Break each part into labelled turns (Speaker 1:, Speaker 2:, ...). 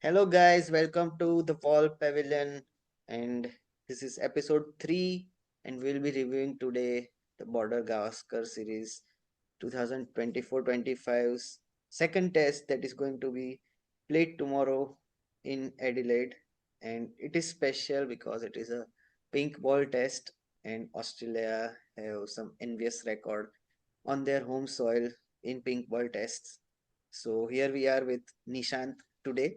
Speaker 1: Hello, guys. Welcome to the Wall Pavilion, and this is episode 3. And we'll be reviewing today the Border Gavaskar series 2024-25's second test that is going to be played tomorrow in Adelaide. And it is special because it is a pink ball test, and Australia have some envious record on their home soil in pink ball tests. So here we are with Nishant today.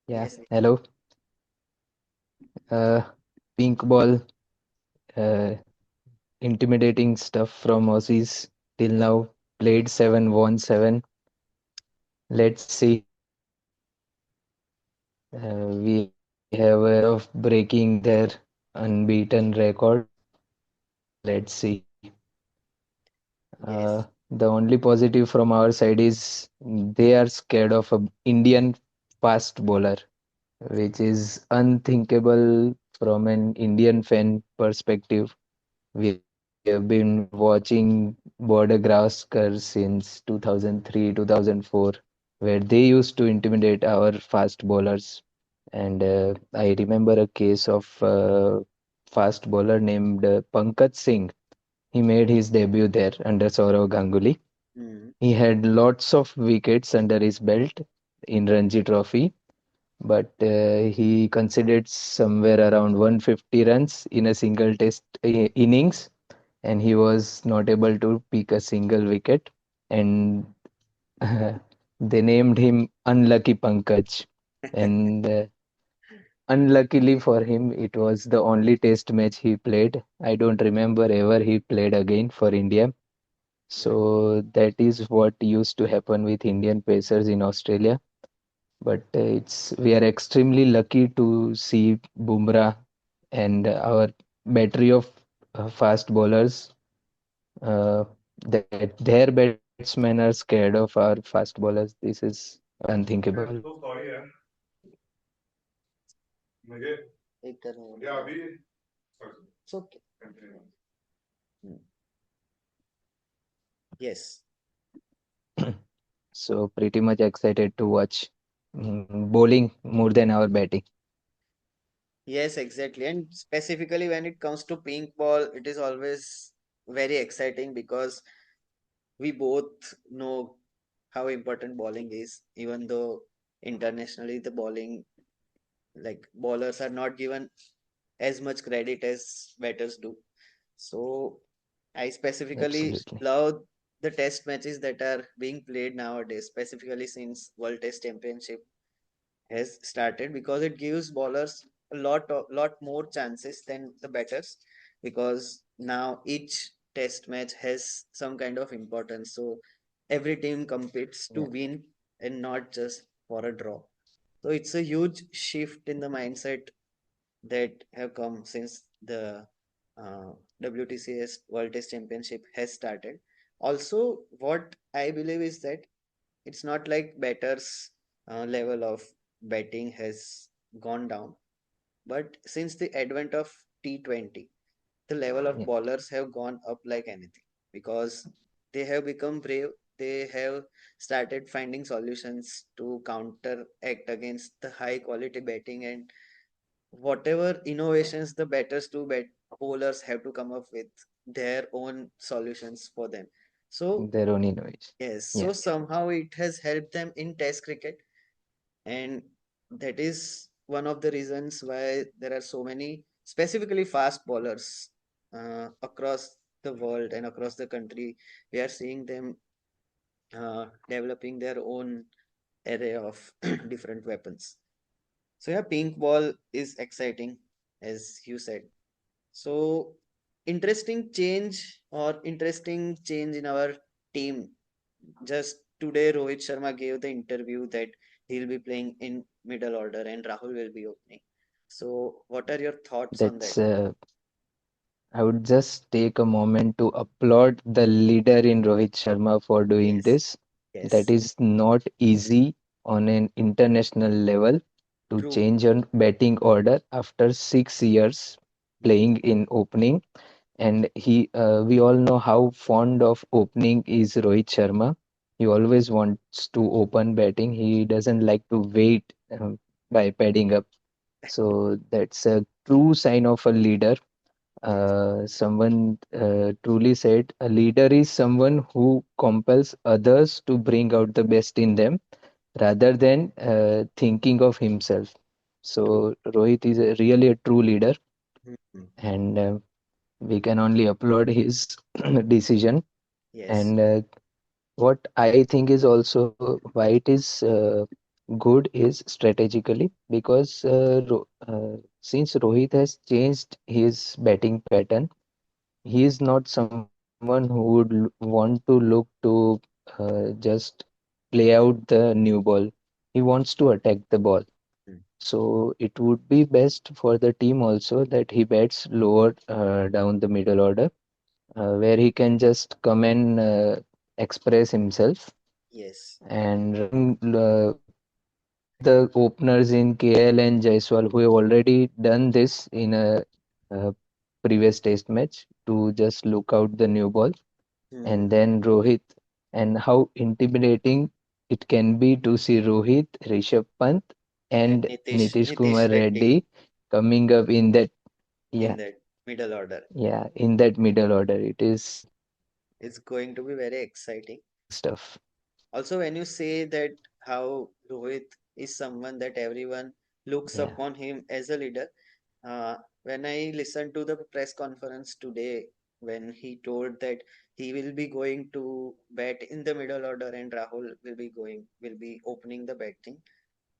Speaker 2: Yeah,
Speaker 1: Yes.
Speaker 2: hello. Uh, Pink ball, uh, intimidating stuff from Aussies till now. Played 7, won 7. Let's see. We have a way of breaking their unbeaten record. Let's see.
Speaker 1: Yes.
Speaker 2: The only positive from our side is they are scared of a Indian fast bowler, which is unthinkable from an Indian fan perspective. We have been watching Border Gavaskar since 2003, 2004, where they used to intimidate our fast bowlers. And I remember a case of fast bowler named Pankaj Singh. He made his debut there under Saurav Ganguly.
Speaker 1: Mm.
Speaker 2: He had lots of wickets under his belt in Ranji Trophy, but he conceded somewhere around 150 runs in a single test innings, and he was not able to pick a single wicket, and they named him Unlucky Pankaj. And unluckily for him, it was the only test match he played. I don't remember ever he played again for India.
Speaker 1: Mm.
Speaker 2: So that is what used to happen with Indian pacers in Australia. But it's we are extremely lucky to see Bumrah and our battery of fast bowlers, uh, that their batsmen are scared of our fast bowlers. This is unthinkable.
Speaker 1: एक करने वाला था। It's okay. Mm. Yes.
Speaker 2: So pretty much excited to watch bowling more than our batting.
Speaker 1: Yes, exactly. And specifically when it comes to pink ball, it is always very exciting because we both know how important bowling is, even though internationally the bowling, like bowlers are not given as much credit as batters do. So I specifically
Speaker 2: Absolutely.
Speaker 1: love the test matches that are being played nowadays, specifically since World Test Championship has started, because it gives bowlers a lot more chances than the batters, because now each test match has some kind of importance. So every team competes to
Speaker 2: Yeah,
Speaker 1: win and not just for a draw. So it's a huge shift in the mindset that have come since the WTCS World Test Championship has started. Also, what I believe is that it's not like batters' level of batting has gone down, but since the advent of T20, the level of
Speaker 2: yeah.
Speaker 1: bowlers have gone up like anything, because they have become brave. They have started finding solutions to counteract against the high quality batting, and whatever innovations the batters do, bowlers have to come up with their own solutions for them. So
Speaker 2: Their own innovation.
Speaker 1: yes,
Speaker 2: Yeah,
Speaker 1: so somehow it has helped them in test cricket, and that is one of the reasons why there are so many specifically fast bowlers across the world and across the country. We are seeing them developing their own array of different weapons. So yeah, pink ball is exciting, as you said. So interesting change in our team. Just today, Rohit Sharma gave the interview that he'll be playing in middle order and Rahul will be opening. So what are your thoughts on that?
Speaker 2: that's I would just take a moment to applaud the leader in Rohit Sharma for doing
Speaker 1: Yes,
Speaker 2: this. That
Speaker 1: yes,
Speaker 2: is not easy on an international level to
Speaker 1: true.
Speaker 2: change a batting order after 6 years
Speaker 1: Mm.
Speaker 2: playing in opening. And we all know how fond of opening is Rohit Sharma. He always wants to open batting. He doesn't like to wait by padding up. So that's a true sign of a leader.
Speaker 1: Yes.
Speaker 2: Someone truly said, a leader is someone who compels others to bring out the best in them rather than thinking of himself. So Rohit is really a true leader,
Speaker 1: Mhm.
Speaker 2: and we can only applaud his decision.
Speaker 1: Yes.
Speaker 2: And what I think is also why it is good is strategically because since Rohit has changed his batting pattern, he is not someone who would want to look to just play out the new ball. He wants to attack the ball.
Speaker 1: Mm.
Speaker 2: So it would be best for the team also that he bats lower down the middle order, where he can just come and express himself
Speaker 1: Yes.
Speaker 2: and run like the openers in KL and Jaiswal who have already done this in a previous test match to just look out the new ball,
Speaker 1: Hmm.
Speaker 2: and then Rohit, and how intimidating it can be to see Rohit, Rishabh Pant
Speaker 1: And
Speaker 2: and Nitish Kumar
Speaker 1: Nitish Reddy
Speaker 2: Reddy coming up in that,
Speaker 1: in
Speaker 2: yeah,
Speaker 1: that middle order.
Speaker 2: yeah, in that middle order. It is
Speaker 1: It's going to be very exciting.
Speaker 2: amazing stuff.
Speaker 1: Also, when you say that how Rohit is someone that everyone looks
Speaker 2: Yeah,
Speaker 1: upon him as a leader, when I listened to the press conference today, when he told that he will be going to bat in the middle order and Rahul will be opening the batting.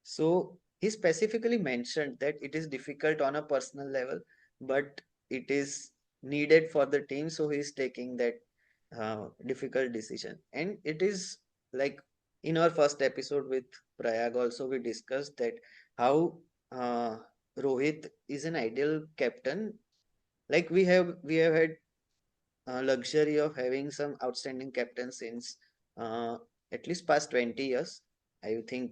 Speaker 1: So he specifically mentioned that it is difficult on a personal level, but it is needed for the team. So he is taking that difficult decision. And it is like in our first episode with Prayag, also we discussed that how uh, Rohit is an ideal captain. Like we have had luxury of having some outstanding captains since uh, at least past 20 years. I think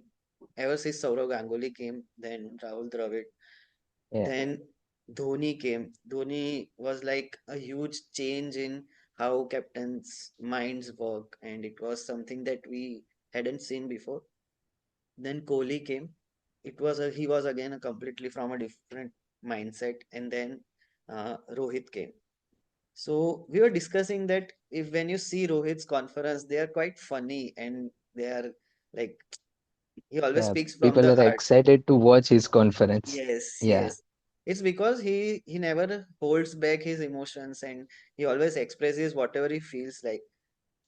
Speaker 1: ever since Saurav Ganguly came, then Rahul Dravid,
Speaker 2: yeah,
Speaker 1: then Dhoni came. Dhoni was like a huge change in how captains' minds work, and it was something that we hadn't seen before. Then Kohli came. He was again a completely from a different mindset, and then Rohit came. So we were discussing that if when you see Rohit's conference, they are quite funny and they are like he always
Speaker 2: yeah.
Speaker 1: speaks from
Speaker 2: People
Speaker 1: the
Speaker 2: are
Speaker 1: heart.
Speaker 2: excited to watch his conference.
Speaker 1: Yes,
Speaker 2: Yeah,
Speaker 1: yes. It's because he never holds back his emotions and he always expresses whatever he feels like.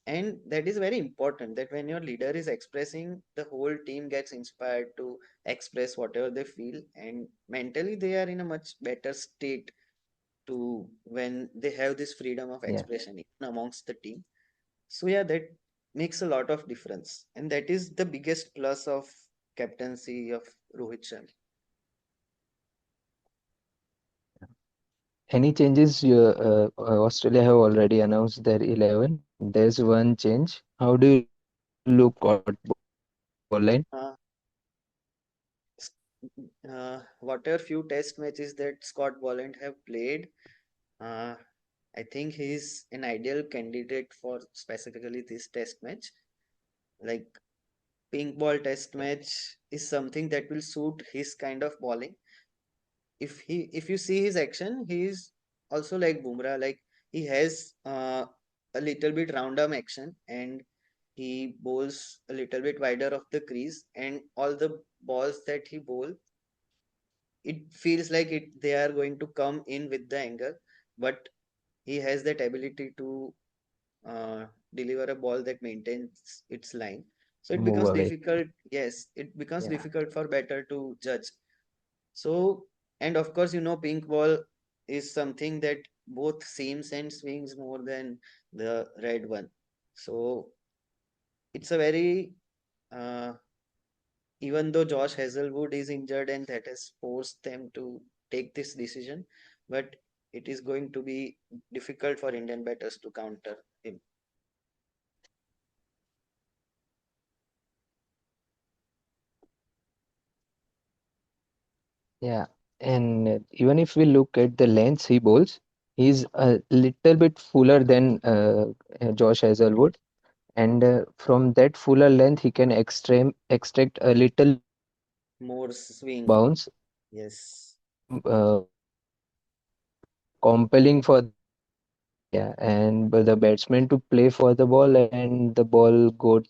Speaker 1: And that is very important that when your leader is expressing, the whole team gets inspired to express whatever they feel and mentally they are in a much better state to when they have this freedom of
Speaker 2: yeah.
Speaker 1: expression even amongst the team. So yeah, that makes a lot of difference, and that is the biggest plus of captaincy of Rohit Sharma.
Speaker 2: Any changes? Australia have already announced their 11. There's one change. How do you look at ball line?
Speaker 1: Uh, s- whatever few test matches that Scott Boland have played, uh, I think he's an ideal candidate for specifically this test match. Like pink ball test match is something that will suit his kind of bowling. If you see his action, he is also like Bumrah. Like he has a little bit round arm action and he bowls a little bit wider of the crease and all the balls that he bowl, it feels like it they are going to come in with the angle, but he has that ability to uh, deliver a ball that maintains its line. So it
Speaker 2: Move
Speaker 1: becomes
Speaker 2: away.
Speaker 1: difficult. Yes, it becomes
Speaker 2: Yeah,
Speaker 1: difficult for batter to judge. So, and of course, pink ball is something that both seams and swings more than the red one. So, it's a very, uh, even though Josh Hazelwood is injured and that has forced them to take this decision, but it is going to be difficult for Indian batters to counter him.
Speaker 2: yeah. And even if we look at the lengths he bowls, he's a little bit fuller than Josh Hazelwood. and from that fuller length he can extract a little more
Speaker 1: More
Speaker 2: bounce,
Speaker 1: swing. Yes.
Speaker 2: more compelling for the batsman. Yeah, and the batsman to play for the ball and the ball go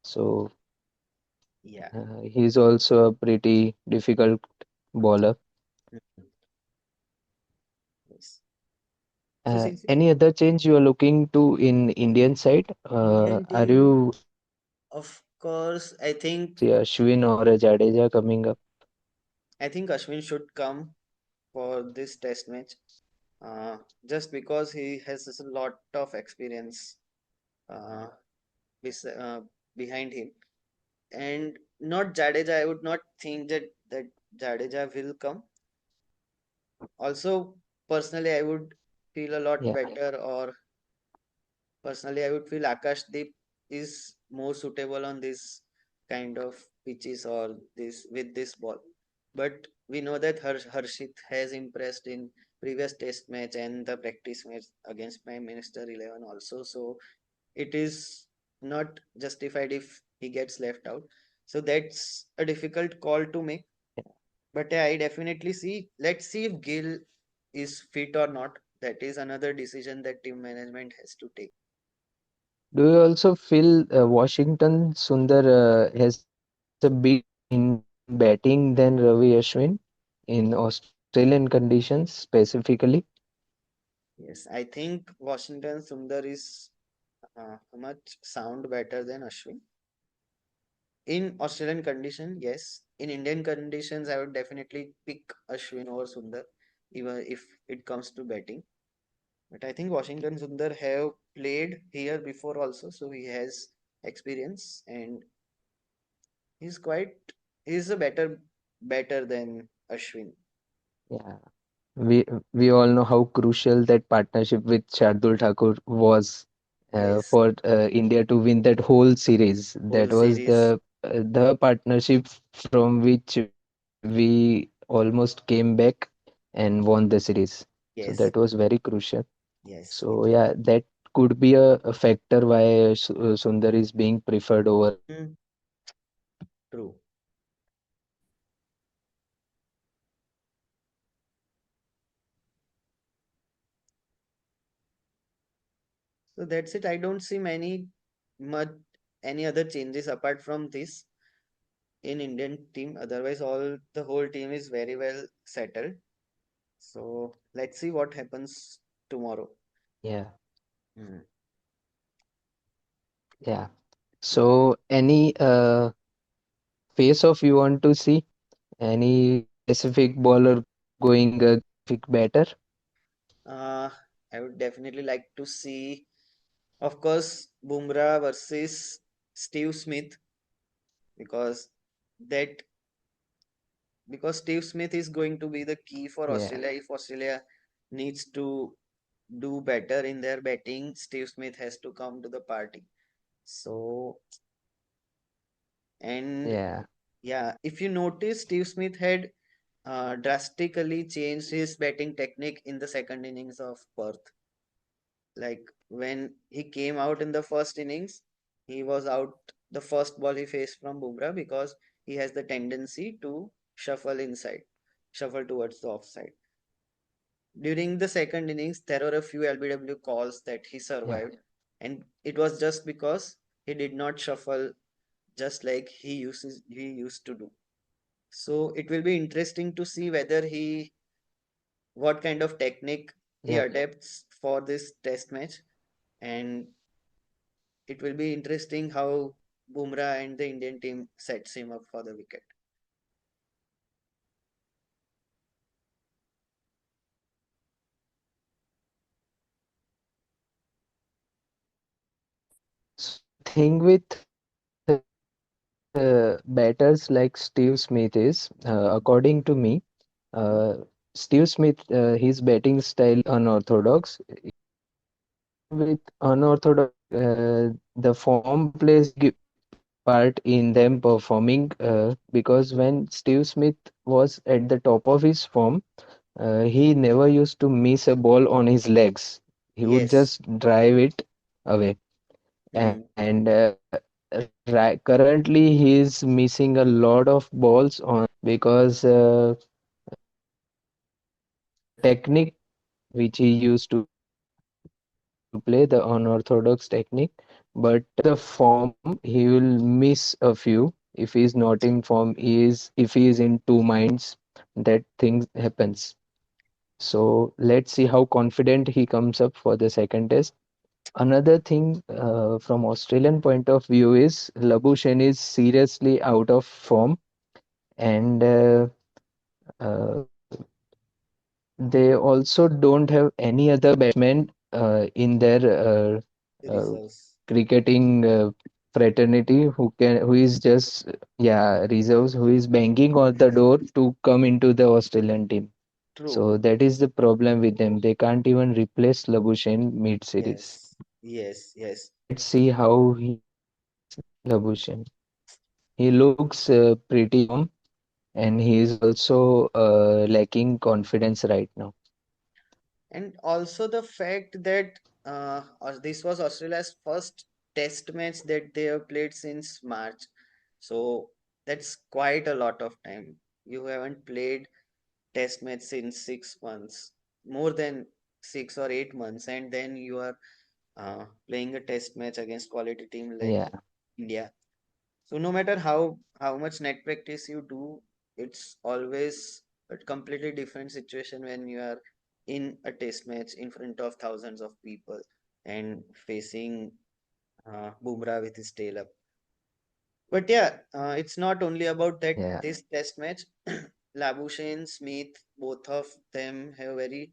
Speaker 2: so
Speaker 1: Yeah.
Speaker 2: he's also a pretty difficult bowler.
Speaker 1: Mhm. Yes. So since you
Speaker 2: Any other change you are looking to in Indian side?
Speaker 1: Indian
Speaker 2: Are
Speaker 1: team,
Speaker 2: you
Speaker 1: of course, I
Speaker 2: expecting
Speaker 1: think
Speaker 2: to see Ashwin or a Jadeja coming up?
Speaker 1: Ashwin should come for this test match. Uh, just because he has a lot of experience uh, bes behind him, and not Jadeja. I would not think that Jadeja will come. Also, personally, I would feel a lot
Speaker 2: Yeah,
Speaker 1: better, or personally, I would feel Akashdeep is more suitable on this kind of pitches or this with this ball. But we know that Harshit has impressed in previous test match and the practice match against Prime Minister 11 also. So it is not justified if he gets left out. So that's a difficult call to make. But yeah, I definitely see. Let's see if Gill is fit or not. That is another decision that team management has to take.
Speaker 2: do you also feel Washington Sundar has a bit more Indian batting than Ravi Ashwin in Australian conditions specifically?
Speaker 1: Yes, I think Washington Sundar is much sound better than Ashwin. In Australian condition, yes. In Indian conditions, I would definitely pick Ashwin over Sundar, even if it comes to batting. But I think Washington Sundar have played here before also, so he has experience and he's he's a better than Ashwin.
Speaker 2: Yeah, we we all know how crucial that partnership with Shardul Thakur was
Speaker 1: Yes,
Speaker 2: for India to win that whole series.
Speaker 1: whole
Speaker 2: That was
Speaker 1: series.
Speaker 2: the partnership from which we almost came back and won the series. So
Speaker 1: Yes,
Speaker 2: that was very crucial.
Speaker 1: yes, it
Speaker 2: So
Speaker 1: was.
Speaker 2: yeah, that could be a factor why Sundar is being preferred over Ashwin.
Speaker 1: Mm, true. So that's it. I don't see much any other changes apart from this in Indian team. Otherwise, the whole team is very well settled. So let's see what happens tomorrow.
Speaker 2: Yeah,
Speaker 1: Hmm.
Speaker 2: yeah. So any face off you want to see? Any specific bowler going better?
Speaker 1: Uh, I would definitely like to see, of course, Bumrah versus Steve Smith because that because Steve Smith is going to be the key for
Speaker 2: Yeah,
Speaker 1: Australia. If Australia needs to do better in their batting, Steve Smith has to come to the party. So, and
Speaker 2: yeah,
Speaker 1: yeah, if you notice, Steve Smith had drastically changed his batting technique in the second innings of Perth. Like when he came out in the first innings, he was out the first ball he faced from Bumrah because he has the tendency to shuffle inside, shuffle towards the offside. During the second innings, there were a few LBW calls that he
Speaker 2: yeah.
Speaker 1: survived, and it was just because he did not shuffle just like he used to do. So it will be interesting to see whether he what kind of technique he
Speaker 2: Yeah.
Speaker 1: adapts for this test match, and it will be interesting how Bumrah and the Indian team sets him up for the wicket.
Speaker 2: So the thing with batters like Steve Smith is, according to me,
Speaker 1: Mhm.
Speaker 2: uh, Steve Smith, his batting style unorthodox. With unorthodox, the form plays a big part in them performing. Because when Steve Smith was at the top of his form, he never used to miss a ball on his legs. He would
Speaker 1: Yes,
Speaker 2: just drive it. away.
Speaker 1: Hmm.
Speaker 2: Currently he is missing a lot of balls on because the technique which he used to play, the unorthodox technique, but the form he will miss a few if he is not in form. He is if he is in two minds, that thing happens. So let's see how confident he comes up for the second test. Another thing from Australian point of view is Labuschagne is seriously out of form, and uh, they also don't have any other batsman in their uh,
Speaker 1: Reserves.
Speaker 2: cricketing fraternity who is just reserves, who is banging on the door to come into the Australian team.
Speaker 1: True.
Speaker 2: So that is the problem with them. They can't even replace Labuschagne mid-series.
Speaker 1: Yes. Yes. Yes.
Speaker 2: Let's see how he plays Labuschagne. He looks pretty calm, and he is also lacking confidence right now.
Speaker 1: And also the fact that this was Australia's first test match that they have played since March. So that's quite a lot of time. You haven't played test match since 6 months, more than 6 or 8 months, and then you are playing a test match against quality team like
Speaker 2: Yeah,
Speaker 1: India. So no matter how much net practice you do, it's always a completely different situation when you are in a test match in front of thousands of people and facing Bumrah with his tail up. But yeah, it's not only about that
Speaker 2: yeah,
Speaker 1: this test match. Labuschagne, Smith, both of them have very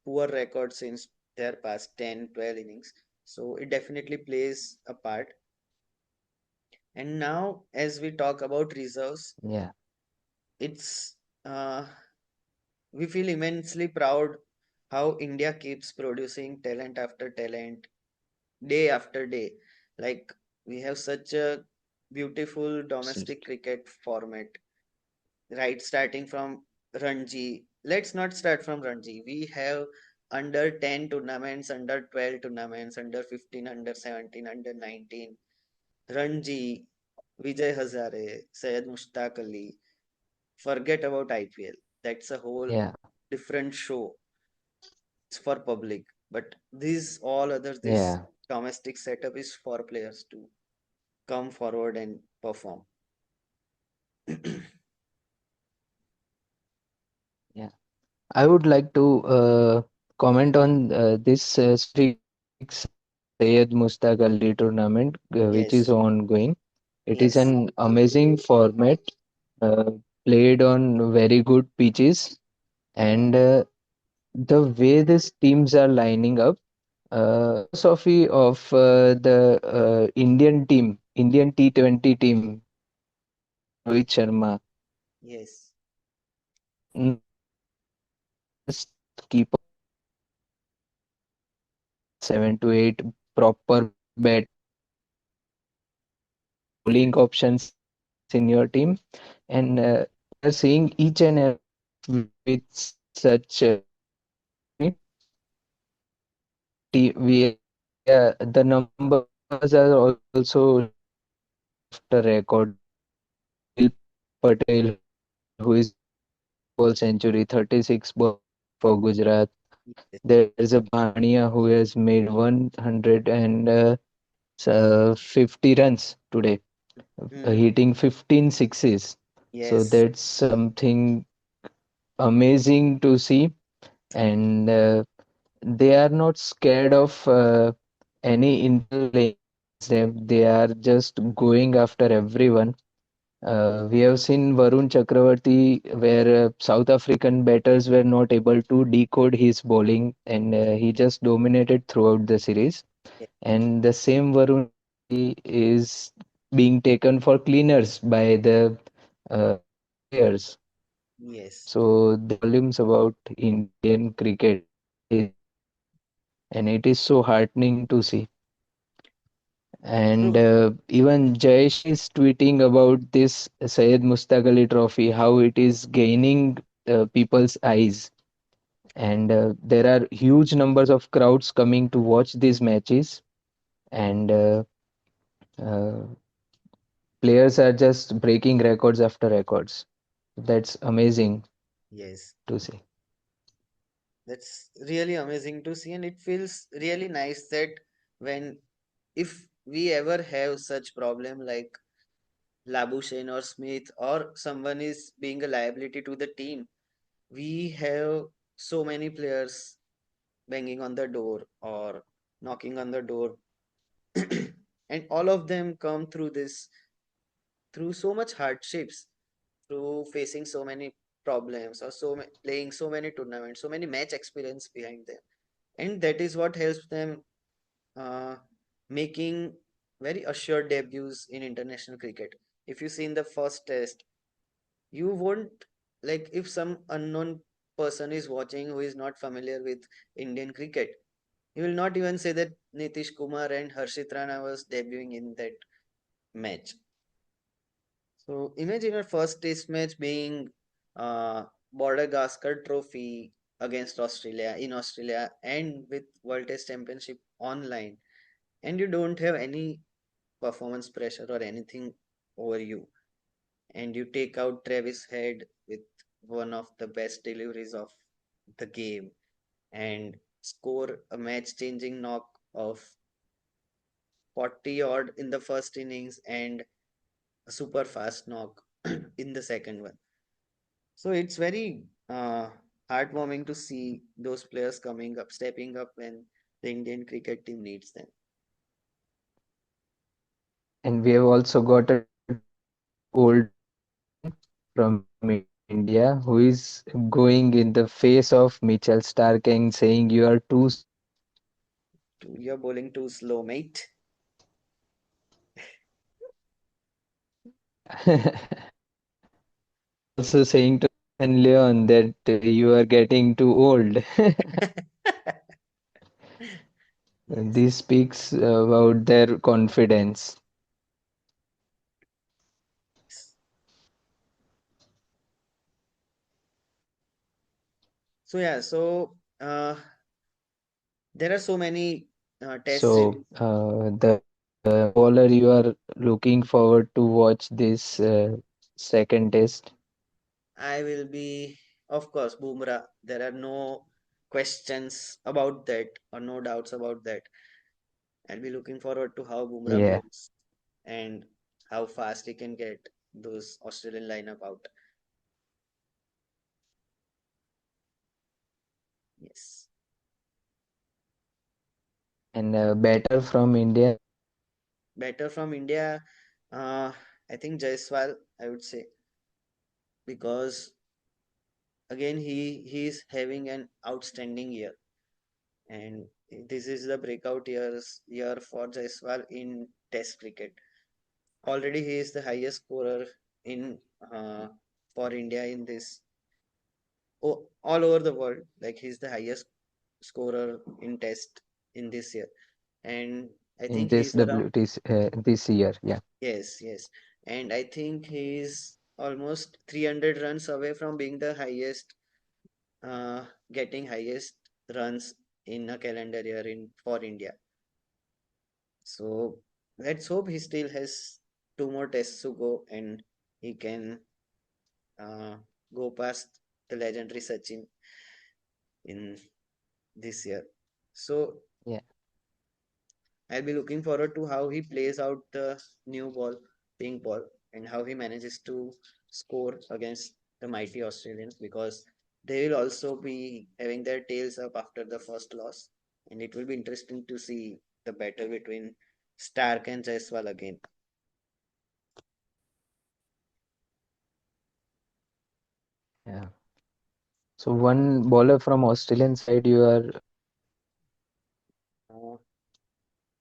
Speaker 1: poor records since their past 10, 12 innings. So it definitely plays a part. And now, as we talk about reserves,
Speaker 2: yeah,
Speaker 1: it's we feel immensely proud how India keeps producing talent after talent, day after day. Like we have such a beautiful domestic
Speaker 2: absolutely.
Speaker 1: cricket format, right? Starting from Ranji. Let's not start from Ranji. We have under 10 tournaments, under 12 tournaments, under 15, under 17, under 19. Ranji, Vijay Hazare, Syed Mushtaq Ali. Forget about IPL. That's a whole
Speaker 2: Yeah,
Speaker 1: different show. It's for public. But these all others, this
Speaker 2: yeah,
Speaker 1: domestic setup is for players to come forward and perform.
Speaker 2: yeah. I would like to comment on this specific Syed Mushtaq Ali tournament, which is
Speaker 1: Yes,
Speaker 2: ongoing. It is
Speaker 1: yes.
Speaker 2: an amazing format, uh, played on very good pitches,
Speaker 1: Hmm.
Speaker 2: and the way these teams are lining up, philosophy of the Indian team, Indian T20 team led by Rohit Sharma,
Speaker 1: Yes.
Speaker 2: not just keep on having 7 to 8 proper batters, bowling options in your team, and we are seeing each and every match with such philosophy. The numbers are also showing record after record. There's a Nishant Patel who is having a 40-ball century, 36 ball century for Gujarat.
Speaker 1: Yes.
Speaker 2: There's a Bhania who has made 150 runs today,
Speaker 1: Hmm.
Speaker 2: hitting 15 sixes. So
Speaker 1: Yes.
Speaker 2: that's something amazing to see, and they are not scared of any Indian playing against them. They are just going after everyone. We have seen Varun Chakravarti, where South African batters were not able to decode his bowling, and he just dominated throughout the series.
Speaker 1: Yes.
Speaker 2: And the same Varun Chakravarti is being taken for cleaners by the Indian players.
Speaker 1: Yes.
Speaker 2: So that speaks volumes about Indian cricket history, and it is so heartening to see. And
Speaker 1: True.
Speaker 2: even Jayesh is tweeting about this Syed Mushtaq Ali Trophy, how it is gaining people's eyes. And there are huge numbers of crowds coming to watch these matches. and uh, players are just breaking records after records. That's amazing
Speaker 1: Yes,
Speaker 2: to see.
Speaker 1: that's really amazing to see, and it feels really nice that when if we ever have such problem like Labuschagne or Smith or someone is being a liability to the team, we have so many players banging on the door or knocking on the door, and all of them come through this through so much hardships, through facing so many problems or playing so many tournaments, so many match experience behind them, and that is what helps them uh, making very assured debuts in international cricket. If you see in the first test, you won't, like, if some unknown person is watching who is not familiar with Indian cricket, he will not even say that Nitish Kumar and Harshit Rana was debuting in that match. So imagine your first test match being Border Gaskar Trophy against Australia in Australia and with World Test Championship online, and you don't have any performance pressure or anything over you, and you take out Travis Head with one of the best deliveries of the game and score a match changing knock of 40 odd in the first innings and a super fast knock in the second one. So it's very heartwarming to see those players coming up, stepping up when the Indian cricket team needs them.
Speaker 2: And we have also got a older batsman from India who is going in the face of Mitchell Stark and saying you are too slow.
Speaker 1: You're bowling too slow, mate.
Speaker 2: And also saying to Nathan Leon that you are getting too old.
Speaker 1: Yes.
Speaker 2: This speaks about their confidence.
Speaker 1: So yeah, so there are so many tests
Speaker 2: So,
Speaker 1: in.
Speaker 2: the bowler you are looking forward to watch this second test.
Speaker 1: I will be, of course, Bumrah. There are no questions about that or no doubts about that. I'll be looking forward to how Bumrah
Speaker 2: Yeah,
Speaker 1: bowls and how fast he can get those Australian lineup out. Yes.
Speaker 2: and batter from India.
Speaker 1: Better from India, uh, I think Jaiswal, I would say, because again he is having an outstanding year, and this is the breakout year for Jaiswal in Test cricket. Already he is the highest scorer in for India in this all over the world. Like he's the highest scorer in Test in this year, and I
Speaker 2: In
Speaker 1: think
Speaker 2: this
Speaker 1: he's around.
Speaker 2: WTC this year. Yeah,
Speaker 1: Yes, yes. And I think he's almost 300 runs away from being the highest, getting highest runs in a calendar year in for India. So let's hope he still has two more tests to go and he can uh, go past the legendary Sachin in this year. So
Speaker 2: yeah.
Speaker 1: I'll be looking forward to how he plays out the new ball, pink ball, and how he manages to score against the mighty Australians because they will also be having their tails up after the first loss. And it will be interesting to see the battle between Stark and Jaiswal again.
Speaker 2: Yeah. So one bowler from Australian side you are
Speaker 1: Uh,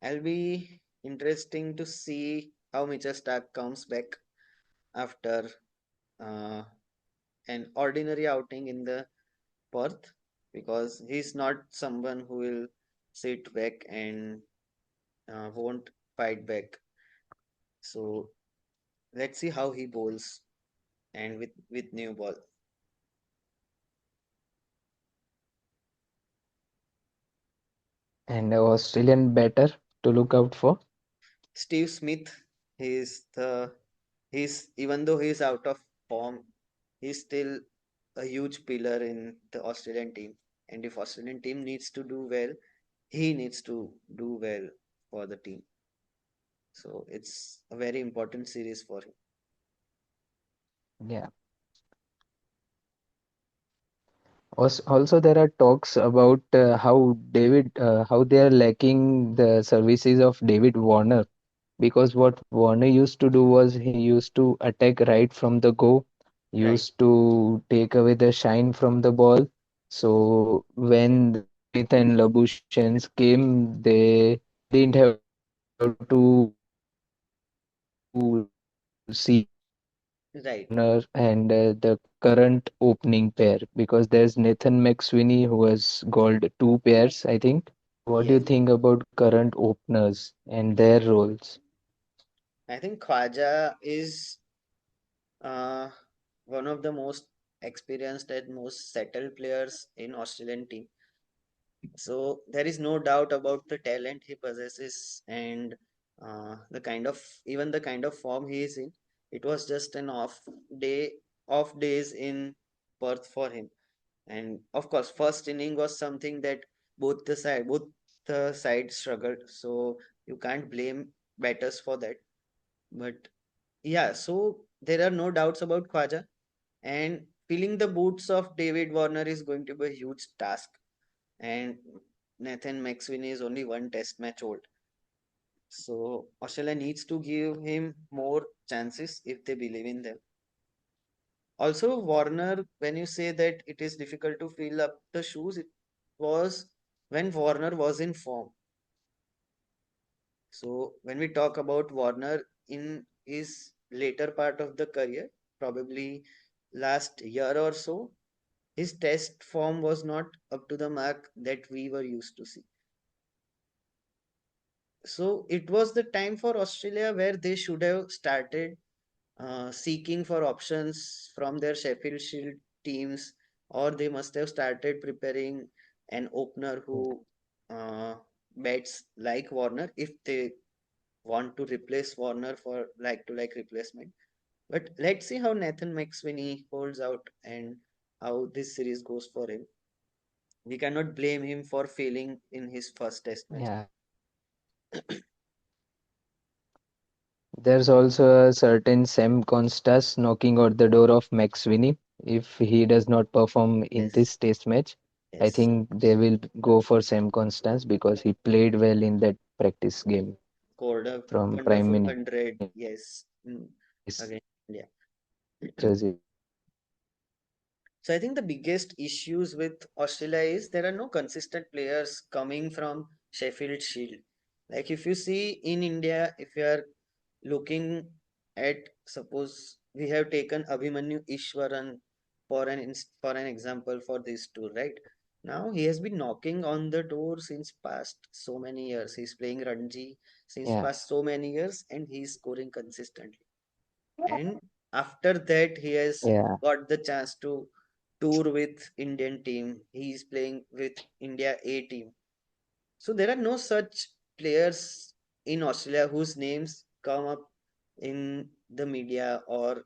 Speaker 1: I'll be interesting to see how Mitchell Stark comes back after uh, an ordinary outing in the Perth because he's not someone who will sit back and won't fight back. So let's see how he bowls and with new ball.
Speaker 2: an Australian batter. to look out for?
Speaker 1: Steve Smith, he's the he's even though he's out of form, he's still a huge pillar in the Australian team. And if Australian team needs to do well, he needs to do well for the team. So it's a very important series for him.
Speaker 2: Yeah. Also, there are talks about how they are lacking the services of David Warner, because what Warner used to do was he used to attack right from the go,
Speaker 1: Right,
Speaker 2: used to take away the shine from the ball. So when the Smith and Labushans came, they didn't have to see
Speaker 1: right.
Speaker 2: Warner and the current opening pair, because there's Nathan McSweeney who has goaled two pairs, I think. What do you
Speaker 1: Yes.
Speaker 2: think about current openers and their roles?
Speaker 1: I think Khwaja is uh, one of the most experienced and most settled players in Australian team. So there is no doubt about the talent he possesses and the kind of even the kind of form he is in. It was just an off days in Perth for him. And of course, first inning was something that both the sides struggled. So you can't blame batters for that. But yeah, so there are no doubts about Khwaja. And filling the boots of David Warner is going to be a huge task. And Nathan McSweeney is only one test match old. So Australia needs to give him more chances if they believe in them. Also, Warner, when you say that it is difficult to fill up the shoes, it was when Warner was in form. So when we talk about Warner in his later part of the career, probably last year or so, his test form was not up to the mark that we were used to see. So it was the time for Australia where they should have started seeking for options from their Sheffield Shield teams, or they must have started preparing an opener who uh, bats like Warner if they want to replace Warner for like to like replacement. But let's see how Nathan McSweeney holds out and how this series goes for him. We cannot blame him for failing in his first test match.
Speaker 2: Yeah. There's also a certain Sam Constas knocking at the door of McSweeney. If he does not perform in
Speaker 1: Yes,
Speaker 2: this test match, I
Speaker 1: yes.
Speaker 2: think they will go for Sam Constas because he played well in that practice game
Speaker 1: Scored a
Speaker 2: from Prime
Speaker 1: wonderful
Speaker 2: Minister
Speaker 1: 100. Yes,
Speaker 2: Jersey.
Speaker 1: against India. So I think the biggest issues with Australia is there are no consistent players coming from Sheffield Shield. Like if you see in India, if you are looking at suppose we have taken Abhimanyu Ishwaran for an example for this tour, right? Now he has been knocking on the door since past so many years. He's playing Ranji since
Speaker 2: Yeah,
Speaker 1: past so many years and he's scoring consistently. And after that, he has
Speaker 2: yeah,
Speaker 1: got the chance to tour with Indian team. He is playing with India A team. So there are no such players in Australia whose names come up in the media or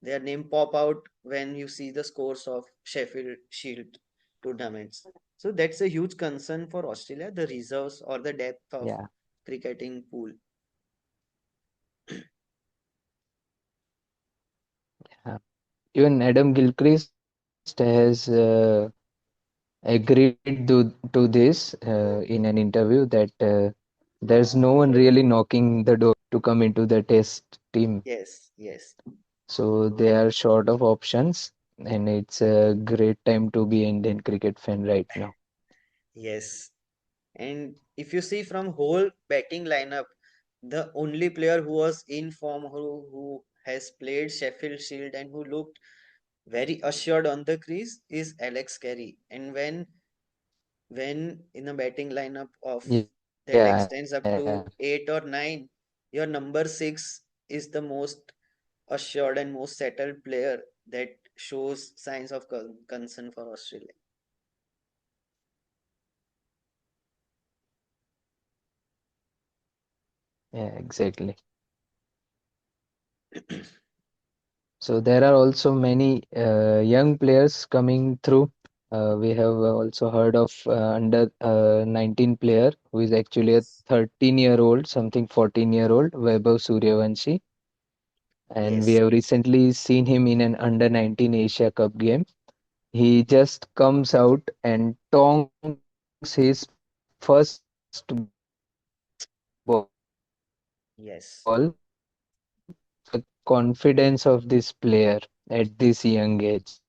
Speaker 1: their name pop out when you see the scores of Sheffield Shield tournaments. So that's a huge concern for Australia, the reserves or the depth of
Speaker 2: yeah,
Speaker 1: cricketing pool.
Speaker 2: yeah. Even Adam Gilchrist has agreed to this in an interview that there's no one really knocking the door to come into the test team.
Speaker 1: Yes, yes.
Speaker 2: So they are short of options, and it's a great time to be an Indian cricket fan right now.
Speaker 1: Yes. And if you see from whole batting lineup, the only player who was in form, who has played Sheffield Shield and who looked very assured on the crease is Alex Carey. And when in a batting lineup of that
Speaker 2: Yeah,
Speaker 1: extends up to 8 or 9, your number 6 is the most assured and most settled player that shows signs of concern for Australia.
Speaker 2: Yeah, exactly. So there are also many young players coming through. We have also heard of under 19 player who is actually a
Speaker 1: Yes.
Speaker 2: 13-year-old, something 14-year-old, Vaibhav Suryavanshi. And we
Speaker 1: Yes.
Speaker 2: have recently seen him in an under 19 Asia Cup game. He just comes out and tongs his first ball
Speaker 1: Yes.
Speaker 2: the confidence of this player at this young age.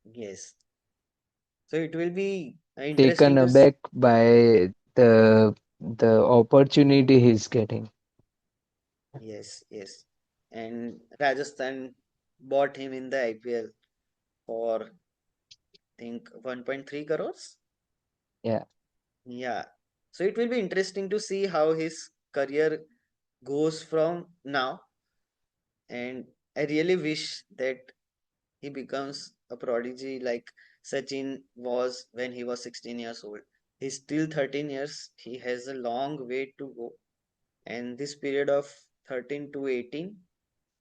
Speaker 1: Yes. So it will be
Speaker 2: Taken
Speaker 1: interesting to
Speaker 2: aback by the opportunity he's getting.
Speaker 1: yes, yes. And Rajasthan bought him in the IPL for think 1.3 crores.
Speaker 2: Yeah,
Speaker 1: Yeah. So it will be interesting to see how his career goes from now. And I really wish that he becomes a prodigy like Sachin was when he was 16 years old. He's still 13 years. He has a long way to go. And this period of 13 to 18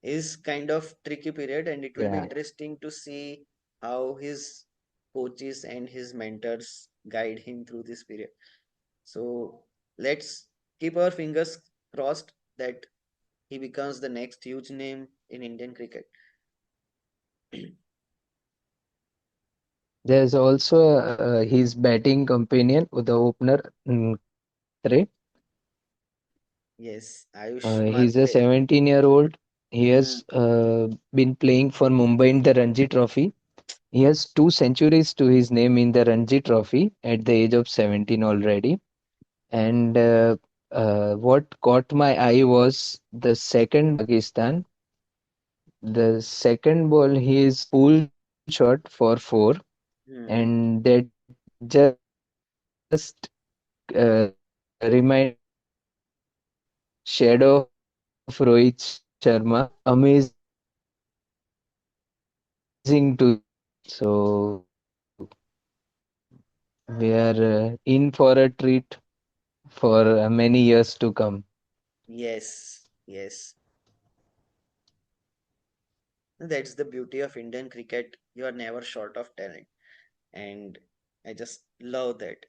Speaker 1: is kind of tricky period, and it will be
Speaker 2: yeah.
Speaker 1: interesting to see how his coaches and his mentors guide him through this period. So let's keep our fingers crossed that he becomes the next huge name in Indian cricket.
Speaker 2: There's also his batting companion, the opener Katre.
Speaker 1: Yes, Ayush
Speaker 2: He's a
Speaker 1: Matre.
Speaker 2: 17-year-old. He
Speaker 1: Hmm.
Speaker 2: has been playing for Mumbai in the Ranji Trophy. He has two centuries to his name in the Ranji Trophy at the age of 17 already. And what caught my eye was the second ball against Pakistan. The second ball, he is pull shot for four,
Speaker 1: Hmm.
Speaker 2: and that just reminded me of shadow of Rohit Sharma. Amazing to see. So we are in for a treat for many years to come.
Speaker 1: Yes, yes. That's the beauty of Indian cricket. You are never short of talent. And I just love that.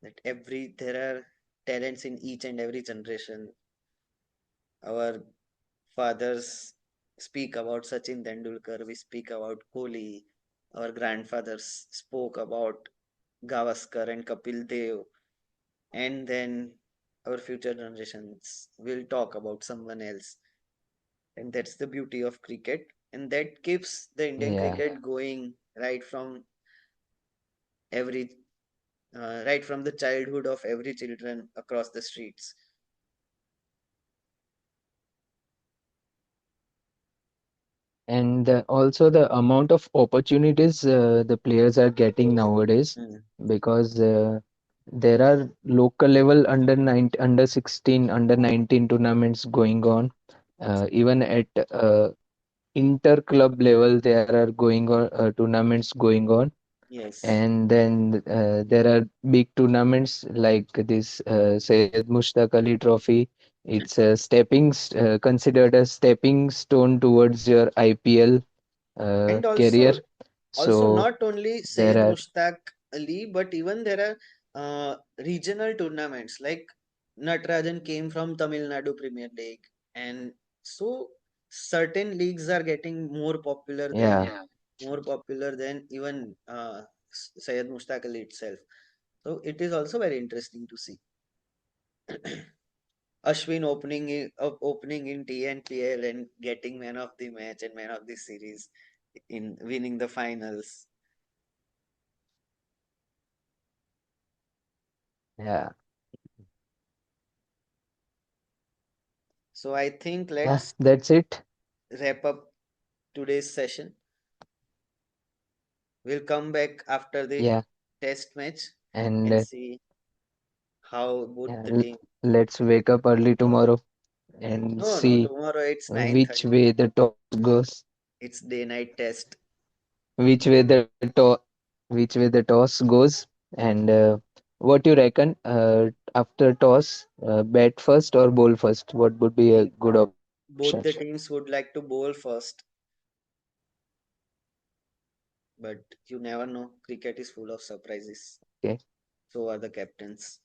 Speaker 1: That there are talents in each and every generation. Our fathers speak about Sachin Tendulkar, we speak about Kohli, our grandfathers spoke about Gavaskar and Kapil Dev, and then our future generations will talk about someone else. And that's the beauty of cricket. And that keeps the Indian
Speaker 2: Yeah.
Speaker 1: cricket going every right from the childhood of every children across the streets.
Speaker 2: And also the amount of opportunities the players are getting nowadays,
Speaker 1: Mm.
Speaker 2: because there are local level under 9, under 16, under 19 tournaments going on. Even at inter club level, there are going on tournaments going on.
Speaker 1: Yes.
Speaker 2: And then there are big tournaments like this Syed Mushtaq Ali Trophy. It's considered a stepping stone towards your IPL
Speaker 1: And
Speaker 2: career.
Speaker 1: also
Speaker 2: So
Speaker 1: not only
Speaker 2: there
Speaker 1: Syed
Speaker 2: are,
Speaker 1: Mushtaq Ali, but even there are regional tournaments like Natarajan came from Tamil Nadu Premier League, and so certain leagues are getting
Speaker 2: yeah,
Speaker 1: more popular than even Syed Mushtaq Ali itself. So it is also very interesting to see Ashwin opening in TNPL and getting man of the match and man of the series in winning the finals.
Speaker 2: yeah,
Speaker 1: So I think
Speaker 2: yeah.
Speaker 1: let's
Speaker 2: That's it.
Speaker 1: wrap up today's session. We'll come back after the
Speaker 2: Yeah,
Speaker 1: test match
Speaker 2: and
Speaker 1: and see how both
Speaker 2: yeah,
Speaker 1: the team.
Speaker 2: let's wake up early tomorrow and
Speaker 1: No, no,
Speaker 2: see
Speaker 1: tomorrow it's
Speaker 2: which
Speaker 1: 9:30.
Speaker 2: way the toss goes,
Speaker 1: It's day night test.
Speaker 2: which way the to which way the toss goes, and What you reckon? After toss, bat first or bowl first? What would
Speaker 1: I
Speaker 2: be a
Speaker 1: think
Speaker 2: good option?
Speaker 1: both the teams would like to bowl first, but you never know. Cricket is full of surprises.
Speaker 2: Okay.
Speaker 1: So are the captains.